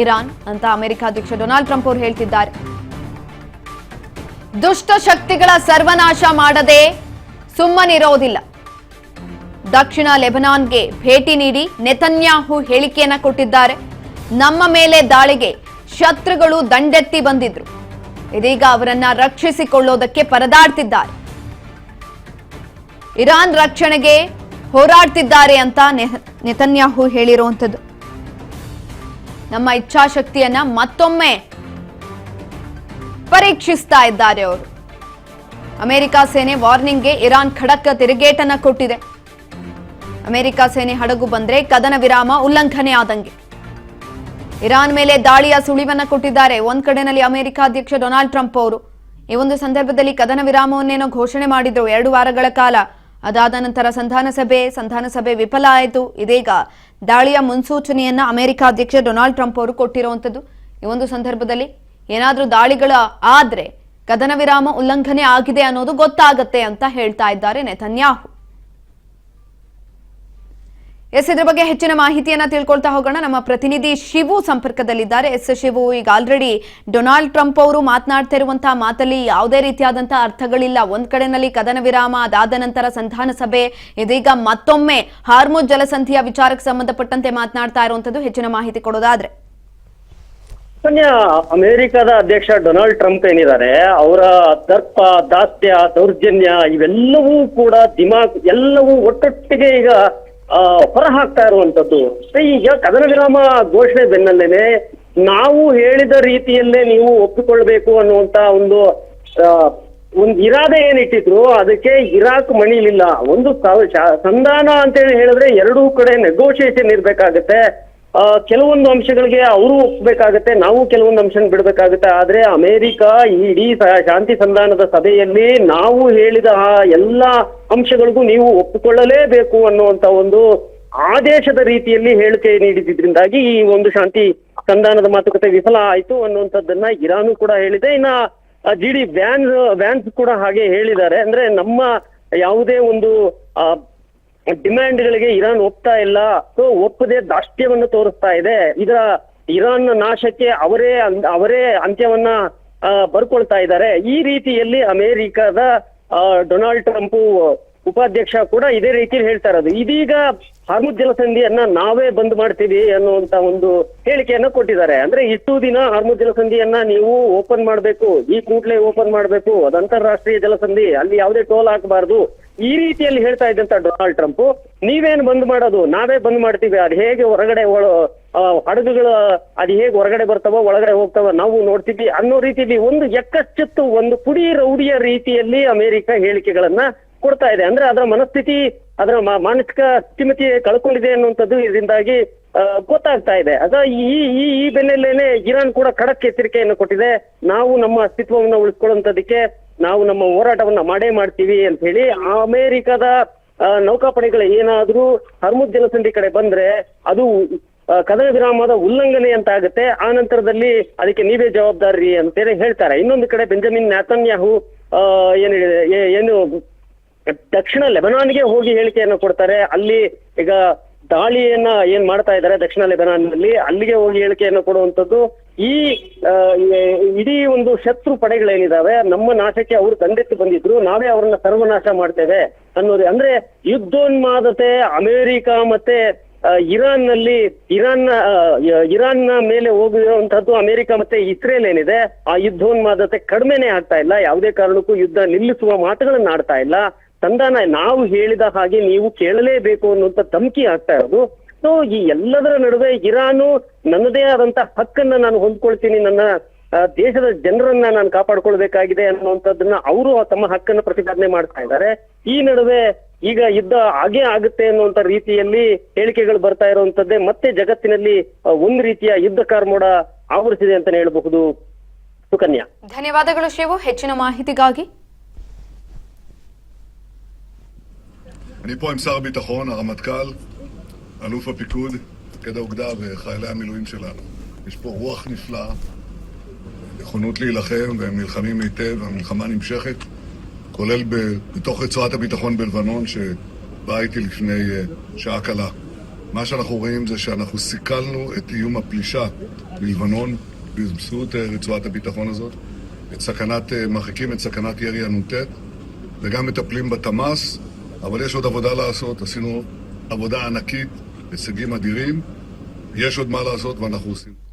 Iran ಅಂತ America ಅಧ್ಯಕ್ಷ Donald Trump ಅವರು ಹೇಳ್ತಿದ್ದಾರೆ. ದುಷ್ಟ ಶಕ್ತಿಗಳ ಸರ್ವನಾಶ ಮಾಡದೆ ಸುಮ್ಮನಿರೋದಿಲ್ಲ. ದಕ್ಷಿಣ ಲೆಬನಾನ್ಗೆ ಭೇಟಿ ನೀಡಿ ನೆತನ್ಯಾಹು ಹೇಳಿಕೆಯನ್ನ ಕೊಟ್ಟಿದ್ದಾರೆ. ನಮ್ಮ ಮೇಲೆ ದಾಳಿಗೆ ಶತ್ರುಗಳು ದಂಡೆತ್ತಿ ಬಂದಿದ್ರು, ಇದೀಗ ಅವರನ್ನ ರಕ್ಷಿಸಿಕೊಳ್ಳೋದಕ್ಕೆ ಪರದಾಡ್ತಿದ್ದಾರೆ. ಇರಾನ್ ರಕ್ಷಣೆಗೆ ಹೋರಾಡ್ತಿದ್ದಾರೆ ಅಂತ ನೆತನ್ಯಾಹು ಹೇಳಿರುವಂಥದ್ದು. ನಮ್ಮ ಇಚ್ಛಾಶಕ್ತಿಯನ್ನ ಮತ್ತೊಮ್ಮೆ ಪರೀಕ್ಷಿಸ್ತಾ ಇದ್ದಾರೆ ಅವರು. ಅಮೆರಿಕ ಸೇನೆ ವಾರ್ನಿಂಗ್ಗೆ ಇರಾನ್ ಖಡಕ್ ತಿರುಗೇಟನ್ನ ಕೊಟ್ಟಿದೆ. ಅಮೆರಿಕ ಸೇನೆ ಹಡಗು ಬಂದ್ರೆ ಕದನ ವಿರಾಮ ಉಲ್ಲಂಘನೆ ಆದಂಗೆ. ಇರಾನ್ ಮೇಲೆ ದಾಳಿಯ ಸುಳಿವನ್ನ ಕೊಟ್ಟಿದ್ದಾರೆ ಒಂದ್ ಕಡೆನಲ್ಲಿ ಅಮೆರಿಕ ಅಧ್ಯಕ್ಷ ಡೊನಾಲ್ಡ್ ಟ್ರಂಪ್ ಅವರು. ಈ ಒಂದು ಸಂದರ್ಭದಲ್ಲಿ ಕದನ ವಿರಾಮವನ್ನೇನೋ ಘೋಷಣೆ ಮಾಡಿದ್ರು 2 ವಾರಗಳ ಕಾಲ. ಅದಾದ ನಂತರ ಸಂಧಾನ ಸಭೆ ವಿಫಲ ಆಯಿತು. ಇದೀಗ ದಾಳಿಯ ಮುನ್ಸೂಚನೆಯನ್ನ ಅಮೆರಿಕ ಅಧ್ಯಕ್ಷ ಡೊನಾಲ್ಡ್ ಟ್ರಂಪ್ ಅವರು ಕೊಟ್ಟಿರುವಂತದ್ದು. ಈ ಒಂದು ಸಂದರ್ಭದಲ್ಲಿ ಏನಾದ್ರೂ ದಾಳಿಗಳ ಆದ್ರೆ ಕದನ ವಿರಾಮ ಉಲ್ಲಂಘನೆ ಆಗಿದೆ ಅನ್ನೋದು ಗೊತ್ತಾಗತ್ತೆ ಅಂತ ಹೇಳ್ತಾ ಇದ್ದಾರೆ ನೆತನ್ಯಾಹು. ಇದ್ರ ಬಗ್ಗೆ ಹೆಚ್ಚಿನ ಮಾಹಿತಿಯನ್ನ ತಿಳ್ಕೊಳ್ತಾ ಹೋಗೋಣ. ನಮ್ಮ ಪ್ರತಿನಿಧಿ ಶಿವು ಸಂಪರ್ಕದಲ್ಲಿದ್ದಾರೆ. ಶಿವು, ಈಗ ಆಲ್ರೆಡಿ ಡೊನಾಲ್ಡ್ ಟ್ರಂಪ್ ಅವರು ಮಾತನಾಡ್ತಾ ಇರುವಂತಹ ಮಾತಲ್ಲಿ ಯಾವುದೇ ರೀತಿಯಾದಂತಹ ಅರ್ಥಗಳಿಲ್ಲ. ಒಂದ್ ಕಡೆನಲ್ಲಿ ಕದನ ವಿರಾಮ, ಅದಾದ ನಂತರ ಸಂಧಾನ ಸಭೆ, ಇದೀಗ ಮತ್ತೊಮ್ಮೆ ಹಾರ್ಮುಜ್ ಜಲಸಂಧಿಯ ವಿಚಾರಕ್ಕೆ ಸಂಬಂಧಪಟ್ಟಂತೆ ಮಾತನಾಡ್ತಾ ಇರುವಂತದ್ದು. ಹೆಚ್ಚಿನ ಮಾಹಿತಿ ಕೊಡೋದಾದ್ರೆ ಅಮೆರಿಕದ ಅಧ್ಯಕ್ಷ ಡೊನಾಲ್ಡ್ ಟ್ರಂಪ್ ಏನಿದ್ದಾರೆ, ಅವರ ದರ್ಪ, ದಾಸ್ಯ, ದೌರ್ಜನ್ಯ ಇವೆಲ್ಲವೂ ಕೂಡ ಎಲ್ಲವೂ ಒಟ್ಟೊಟ್ಟಿಗೆ ಈಗ ಹೊರ ಹಾಕ್ತಾ ಇರುವಂತದ್ದು. ಈಗ ಕದನ ವಿರಾಮ ಘೋಷಣೆ ಬೆನ್ನಲ್ಲೇನೆ ನಾವು ಹೇಳಿದ ರೀತಿಯಲ್ಲೇ ನೀವು ಒಪ್ಪಿಕೊಳ್ಬೇಕು ಅನ್ನುವಂತ ಒಂದು ಇರಾದೆ ಏನಿಟ್ಟಿದ್ರು ಅದಕ್ಕೆ ಇರಾಕ್ ಮಣಿಲಿಲ್ಲ. ಒಂದು ಸಂಧಾನ ಅಂತ ಹೇಳಿದ್ರೆ ಎರಡೂ ಕಡೆ ನೆಗೋಷಿಯೇಷನ್ ಇರ್ಬೇಕಾಗತ್ತೆ. ಕೆಲವೊಂದು ಅಂಶಗಳಿಗೆ ಅವರು ಒಪ್ಪಬೇಕಾಗತ್ತೆ, ನಾವು ಕೆಲವೊಂದು ಅಂಶ ಬಿಡ್ಬೇಕಾಗತ್ತೆ. ಆದ್ರೆ ಅಮೆರಿಕ ಇಡೀ ಶಾಂತಿ ಸಂಧಾನದ ಸಭೆಯಲ್ಲಿ ನಾವು ಹೇಳಿದ ಎಲ್ಲ ಅಂಶಗಳಿಗೂ ನೀವು ಒಪ್ಪಿಕೊಳ್ಳಲೇಬೇಕು ಅನ್ನುವಂತ ಒಂದು ಆದೇಶದ ರೀತಿಯಲ್ಲಿ ಹೇಳಿಕೆ ನೀಡಿದ್ರಿಂದಾಗಿ ಈ ಒಂದು ಶಾಂತಿ ಸಂಧಾನದ ಮಾತುಕತೆ ವಿಫಲ ಆಯ್ತು ಅನ್ನುವಂಥದ್ದನ್ನ ಇರಾನು ಕೂಡ ಹೇಳಿದೆ. ಇನ್ನ GD ವ್ಯಾನ್ಸ್ ಕೂಡ ಹಾಗೆ ಹೇಳಿದ್ದಾರೆ. ಅಂದ್ರೆ ನಮ್ಮ ಯಾವುದೇ ಒಂದು ಡಿಮ್ಯಾಂಡ್ಗಳಿಗೆ ಇರಾನ್ ಒಪ್ತಾ ಇಲ್ಲ, ಸೊ ಒಪ್ಪದೆ ದಾಷ್ಟ್ಯವನ್ನು ತೋರಿಸ್ತಾ ಇದೆ. ಇದರ ಇರಾನ್ ನಾಶಕ್ಕೆ ಅವರೇ ಅಂತ್ಯವನ್ನ ಬರ್ಕೊಳ್ತಾ ಇದ್ದಾರೆ. ಈ ರೀತಿಯಲ್ಲಿ ಅಮೆರಿಕದ ಡೊನಾಲ್ಡ್ ಟ್ರಂಪ್ ಉಪಾಧ್ಯಕ್ಷ ಕೂಡ ಇದೇ ರೀತಿಯಲ್ಲಿ ಹೇಳ್ತಾ ಇರೋದು. ಇದೀಗ ಹಾರ್ಮುಜ್ ಜಲಸಂಧಿಯನ್ನ ನಾವೇ ಬಂದ್ ಮಾಡ್ತೀವಿ ಅನ್ನುವಂತ ಒಂದು ಹೇಳಿಕೆಯನ್ನ ಕೊಟ್ಟಿದ್ದಾರೆ. ಅಂದ್ರೆ ಇಷ್ಟು ದಿನ ಹಾರ್ಮುಜ್ ಜಲಸಂಧಿಯನ್ನ ನೀವು ಓಪನ್ ಮಾಡ್ಬೇಕು, ಈ ಕೂಡಲೇ ಓಪನ್ ಮಾಡ್ಬೇಕು, ಅದು ಅಂತಾರಾಷ್ಟ್ರೀಯ ಜಲಸಂಧಿ, ಅಲ್ಲಿ ಯಾವುದೇ ಟೋಲ್ ಹಾಕಬಾರ್ದು, ಈ ರೀತಿಯಲ್ಲಿ ಹೇಳ್ತಾ ಇದ್ದಂತ ಡೊನಾಲ್ಡ್ ಟ್ರಂಪ್ ನೀವೇನು ಬಂದ್ ಮಾಡೋದು, ನಾವೇ ಬಂದ್ ಮಾಡ್ತೀವಿ, ಅದು ಹೇಗೆ ಹೊರಗಡೆ ಹಡಗುಗಳು ಅದು ಹೇಗೆ ಹೊರಗಡೆ ಬರ್ತಾವೋ ಒಳಗಡೆ ಹೋಗ್ತಾವ ನಾವು ನೋಡ್ತೀವಿ ಅನ್ನೋ ರೀತಿಯಲ್ಲಿ ಒಂದು ಎಕ್ಕಚ್ಚತ್ತು ಒಂದು ಪುಡಿ ರೌಡಿಯ ರೀತಿಯಲ್ಲಿ ಅಮೆರಿಕ ಹೇಳಿಕೆಗಳನ್ನ ಕೊಡ್ತಾ ಇದೆ. ಅಂದ್ರೆ ಅದರ ಮನಸ್ಥಿತಿ, ಅದರ ಮಾನಸಿಕ ಸ್ಥಿತಿಮತಿ ಕಳ್ಕೊಂಡಿದೆ ಅನ್ನುವಂಥದ್ದು ಇದರಿಂದಾಗಿ ಗೊತ್ತಾಗ್ತಾ ಇದೆ. ಈ ಬೆನ್ನಲ್ಲೇನೆ ಇರಾನ್ ಕೂಡ ಖಡಕ್ ಎಚ್ಚರಿಕೆಯನ್ನು ಕೊಟ್ಟಿದೆ. ನಾವು ನಮ್ಮ ಅಸ್ತಿತ್ವವನ್ನು ಉಳಿಸ್ಕೊಳ್ಳುವಂಥದ್ದಕ್ಕೆ ನಾವು ನಮ್ಮ ಹೋರಾಟವನ್ನ ಮಾಡೇ ಮಾಡ್ತೀವಿ ಅಂತ ಹೇಳಿ. ಅಮೆರಿಕದ ನೌಕಾಪಡೆಗಳು ಏನಾದ್ರೂ ಹಾರ್ಮುಜ್ ಜಲಸಂಧಿ ಕಡೆ ಬಂದ್ರೆ ಅದು ಕದನ ವಿರಾಮದ ಉಲ್ಲಂಘನೆ ಅಂತ ಆಗುತ್ತೆ. ಆ ನಂತರದಲ್ಲಿ ಅದಕ್ಕೆ ನೀವೇ ಜವಾಬ್ದಾರಿ ಅಂತೇಳಿ ಹೇಳ್ತಾರೆ. ಇನ್ನೊಂದು ಕಡೆ ಬೆಂಜಮಿನ್ ನೆತನ್ಯಾಹು ಏನು ದಕ್ಷಿಣ ಲೆಬನಾನ್ಗೆ ಹೋಗಿ ಹೇಳಿಕೆಯನ್ನು ಕೊಡ್ತಾರೆ. ಅಲ್ಲಿ ಈಗ ದಾಳಿಯನ್ನ ಏನ್ ಮಾಡ್ತಾ ಇದ್ದಾರೆ ದಕ್ಷಿಣ ಲೆಬನಾನ್ ನಲ್ಲಿ, ಅಲ್ಲಿಗೆ ಹೋಗಿ ಹೇಳಿಕೆಯನ್ನು ಕೊಡುವಂಥದ್ದು. ಈ ಇಡೀ ಒಂದು ಶತ್ರು ಪಡೆಗಳೇನಿದಾವೆ ನಮ್ಮ ನಾಶಕ್ಕೆ ಅವರು ದಂಡೆತ್ತಿ ಬಂದಿದ್ರು, ನಾವೇ ಅವರನ್ನ ಸರ್ವನಾಶ ಮಾಡ್ತೇವೆ ಅನ್ನೋದು. ಅಂದ್ರೆ ಯುದ್ಧೋನ್ಮಾದತೆ ಅಮೆರಿಕ ಮತ್ತೆ ಇರಾನ್ನ ಮೇಲೆ ಹೋಗುವಂತಹದ್ದು ಅಮೆರಿಕ ಮತ್ತೆ ಇಸ್ರೇಲ್ ಏನಿದೆ, ಆ ಯುದ್ಧೋನ್ಮಾದತೆ ಕಡಿಮೆನೆ ಆಗ್ತಾ ಇಲ್ಲ. ಯಾವುದೇ ಕಾರಣಕ್ಕೂ ಯುದ್ಧ ನಿಲ್ಲಿಸುವ ಮಾತುಗಳನ್ನ ಆಡ್ತಾ ಇಲ್ಲ. ಸಂಧಾನ ನಾವು ಹೇಳಿದ ಹಾಗೆ ನೀವು ಕೇಳಲೇಬೇಕು ಅನ್ನುವಂತ ಧಮಕಿ ಆಗ್ತಾ ಇರೋದು. ಸೊ ಈ ಎಲ್ಲದರ ನಡುವೆ ಇರಾನು ನನ್ನದೇ ಆದಂತ ಹಕ್ಕನ್ನ ನಾನು ಹೊಂದ್ಕೊಳ್ತೀನಿ, ನನ್ನ ದೇಶದ ಜನರನ್ನ ನಾನು ಕಾಪಾಡ್ಕೊಳ್ಬೇಕಾಗಿದೆ ಅನ್ನುವಂಥದ್ದನ್ನ ಅವರು ತಮ್ಮ ಹಕ್ಕನ್ನು ಪ್ರತಿಪಾದನೆ ಮಾಡ್ತಾ ಇದ್ದಾರೆ. ಈ ನಡುವೆ ಈಗ ಯುದ್ಧ ಹಾಗೆ ಆಗುತ್ತೆ ಅನ್ನುವಂತ ರೀತಿಯಲ್ಲಿ ಹೇಳಿಕೆಗಳು ಬರ್ತಾ ಇರುವಂತದ್ದೇ ಮತ್ತೆ ಜಗತ್ತಿನಲ್ಲಿ ಒಂದು ರೀತಿಯ ಯುದ್ಧ ಕಾರ್ಮೋಡ ಆವರಿಸಿದೆ ಅಂತಾನೆ ಹೇಳಬಹುದು. ಸುಕನ್ಯಾ, ಧನ್ಯವಾದಗಳು ಶಿವು ಹೆಚ್ಚಿನ ಮಾಹಿತಿಗಾಗಿ. אני פה עם שר הביטחון, הרמטכ"ל, אלוף הפיקוד, מפקד האוגדה וחיילי המילואים שלנו. יש פה רוח נפלאה, נכונות להילחם, והם נלחמים היטב, המלחמה נמשכת, כולל בתוך רצועת הביטחון בלבנון, שבאה איתי לפני שעה קלה. מה שאנחנו רואים זה שאנחנו סיכלנו את איום הפלישה מלבנון באמצעות רצועת הביטחון הזאת, מרחיקים את סכנת ירי הנ"ט, וגם מטפלים בתמ"ס, אבל יש עוד עבודה לעשות, עשינו עבודה ענקית, הישגים אדירים, יש עוד מה לעשות ואנחנו עושים.